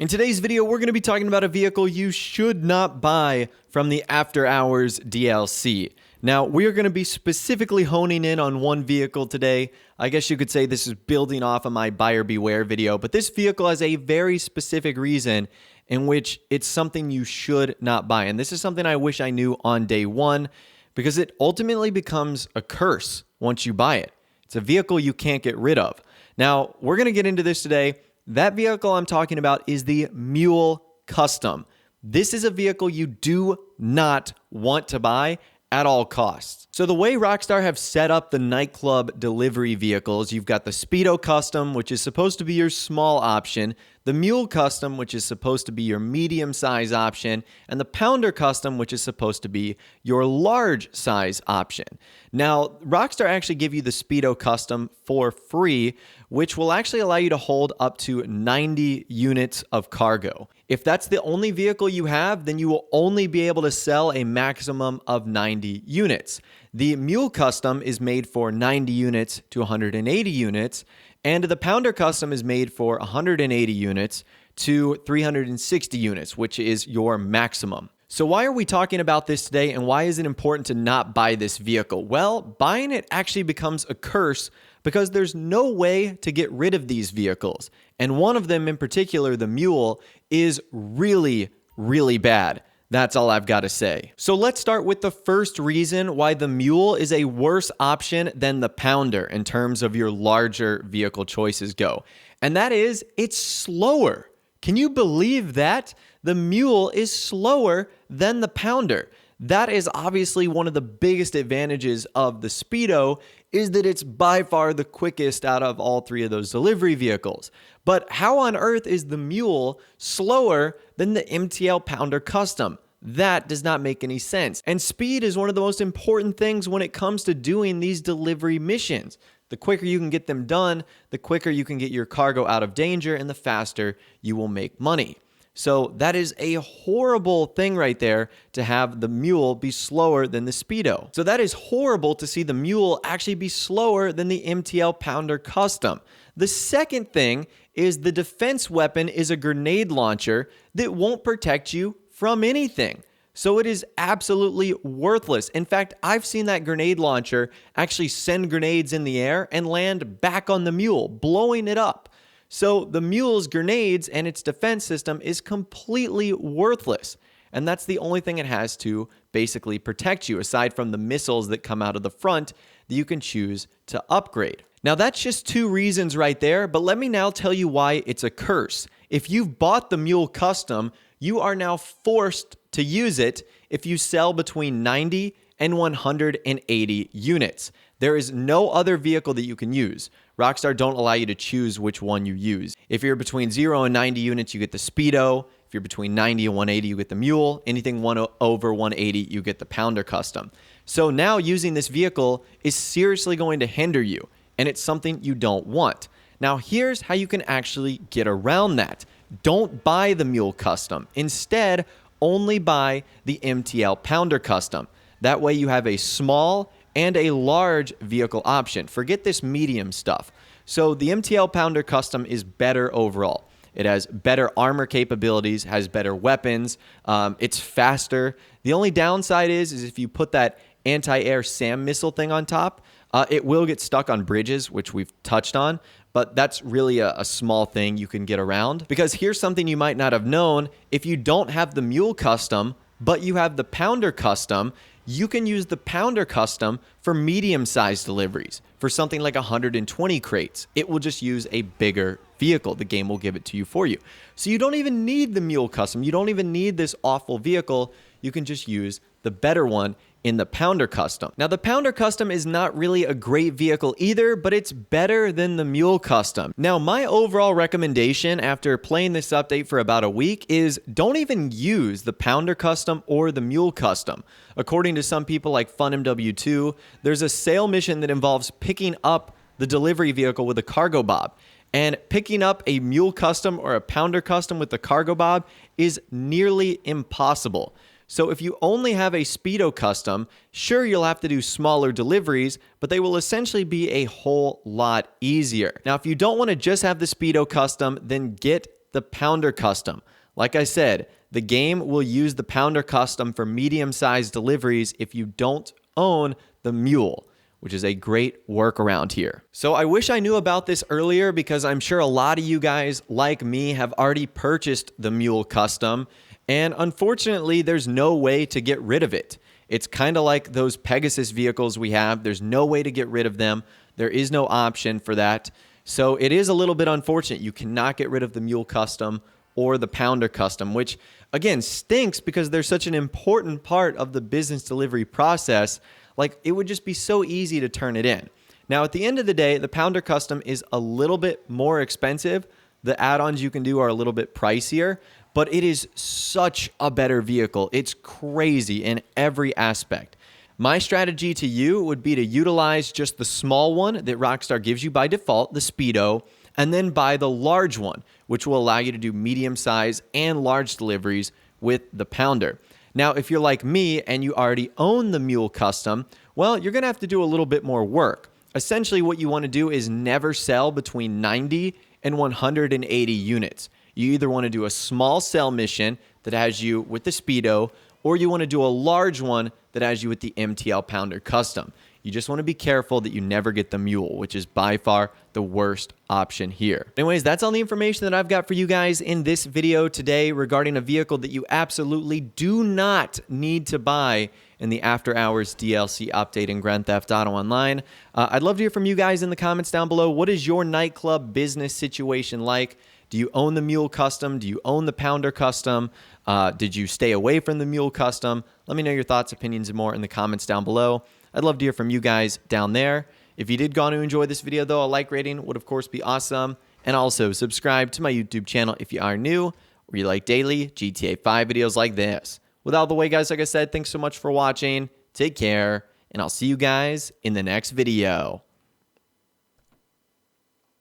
In today's video, we're going to be talking about a vehicle you should not buy from the After Hours DLC. Now, we are going to be specifically honing in on one vehicle today. I guess you could say this is building off of my buyer beware video, but this vehicle has a very specific reason in which it's something you should not buy. And this is something I wish I knew on day one, because it ultimately becomes a curse once you buy it. It's a vehicle you can't get rid of. Now, we're going to get into this today. That vehicle I'm talking about is the Mule Custom. This is a vehicle you do not want to buy at all costs. So the way Rockstar have set up the nightclub delivery vehicles, you've got the Speedo Custom, which is supposed to be your small option, the Mule Custom, which is supposed to be your medium size option, and the Pounder Custom, which is supposed to be your large size option. Now, Rockstar actually give you the Speedo Custom for free, which will actually allow you to hold up to 90 units of cargo. If that's the only vehicle you have, then you will only be able to sell a maximum of 90 units. The Mule Custom is made for 90 units to 180 units, and the Pounder Custom is made for 180 units to 360 units, which is your maximum. So why are we talking about this today, and why is it important to not buy this vehicle? Well, buying it actually becomes a curse because there's no way to get rid of these vehicles. And one of them in particular, the Mule, is really, really bad. That's all I've got to say. So let's start with the first reason why the Mule is a worse option than the Pounder in terms of your larger vehicle choices go. And that is, it's slower. Can you believe that? The Mule is slower than the Pounder. That is obviously one of the biggest advantages of the Speedo, is that it's by far the quickest out of all three of those delivery vehicles. But how on earth is the Mule slower than the MTL Pounder Custom? That does not make any sense. And speed is one of the most important things when it comes to doing these delivery missions. The quicker you can get them done, the quicker you can get your cargo out of danger, and the faster you will make money. So that is a horrible thing right there, to have the Mule be slower than the Speedo. So that is horrible to see the Mule actually be slower than the MTL Pounder Custom. The second thing is the defense weapon is a grenade launcher that won't protect you from anything. So it is absolutely worthless. In fact, I've seen that grenade launcher actually send grenades in the air and land back on the Mule, blowing it up. So the Mule's grenades and its defense system is completely worthless. And that's the only thing it has to basically protect you, aside from the missiles that come out of the front that you can choose to upgrade. Now that's just two reasons right there, but let me now tell you why it's a curse. If you've bought the Mule Custom, you are now forced to use it if you sell between 90 and 180 units. There is no other vehicle that you can use. Rockstar don't allow you to choose which one you use. If you're between 0 and 90 units, you get the Speedo. If you're between 90 and 180, you get the Mule. Anything over 180, you get the Pounder Custom. So now using this vehicle is seriously going to hinder you, and it's something you don't want. Now here's how you can actually get around that. Don't buy the Mule Custom. Instead, only buy the MTL Pounder Custom. That way you have a small and a large vehicle option. Forget this medium stuff. So the MTL Pounder Custom is better overall. It has better armor capabilities, has better weapons, it's faster. The only downside is if you put that anti-air SAM missile thing on top, it will get stuck on bridges, which we've touched on, but that's really a small thing you can get around. Because here's something you might not have known: if you don't have the Mule Custom, but you have the Pounder Custom, you can use the Pounder Custom for medium-sized deliveries, for something like 120 crates. It will just use a bigger vehicle. The game will give it to you for you. So you don't even need the Mule Custom. You don't even need this awful vehicle. You can just use the better one in the Pounder Custom. Now, the Pounder Custom is not really a great vehicle either, but it's better than the Mule Custom. Now, my overall recommendation after playing this update for about a week is don't even use the Pounder Custom or the Mule Custom. According to some people like FunMW2, there's a sale mission that involves picking up the delivery vehicle with a cargo bob. And picking up a Mule Custom or a Pounder Custom with the cargo bob is nearly impossible. So if you only have a Speedo Custom, sure, you'll have to do smaller deliveries, but they will essentially be a whole lot easier. Now, if you don't want to just have the Speedo Custom, then get the Pounder Custom. Like I said, the game will use the Pounder Custom for medium-sized deliveries if you don't own the Mule, which is a great workaround here. So I wish I knew about this earlier because I'm sure a lot of you guys, like me, have already purchased the Mule Custom, and unfortunately, there's no way to get rid of it. It's kind of like those Pegasus vehicles we have. There's no way to get rid of them. There is no option for that. So it is a little bit unfortunate. You cannot get rid of the Mule Custom or the Pounder Custom, which again stinks because they're such an important part of the business delivery process. Like, it would just be so easy to turn it in. Now, at the end of the day, the Pounder Custom is a little bit more expensive. The add-ons you can do are a little bit pricier, but it is such a better vehicle. It's crazy in every aspect. My strategy to you would be to utilize just the small one that Rockstar gives you by default, the Speedo, and then buy the large one, which will allow you to do medium size and large deliveries with the Pounder. Now, if you're like me and you already own the Mule Custom, well, you're going to have to do a little bit more work. Essentially, what you want to do is never sell between 90 and 180 units. You either want to do a small sell mission that has you with the Speedo, or you want to do a large one that has you with the MTL Pounder Custom. You just want to be careful that you never get the Mule, which is by far the worst option here. Anyways, that's all the information that I've got for you guys in this video today regarding a vehicle that you absolutely do not need to buy in the After Hours DLC update in Grand Theft Auto Online. I'd love to hear from you guys in the comments down below. What is your nightclub business situation like? Do you own the Mule Custom? Do you own the Pounder Custom? Did you stay away from the Mule Custom? Let me know your thoughts, opinions, and more in the comments down below. I'd love to hear from you guys down there. If you did go on to enjoy this video, though, a like rating would, of course, be awesome. And also, subscribe to my YouTube channel if you are new, or you like daily GTA 5 videos like this. With all the way, guys, like I said, thanks so much for watching. Take care, and I'll see you guys in the next video.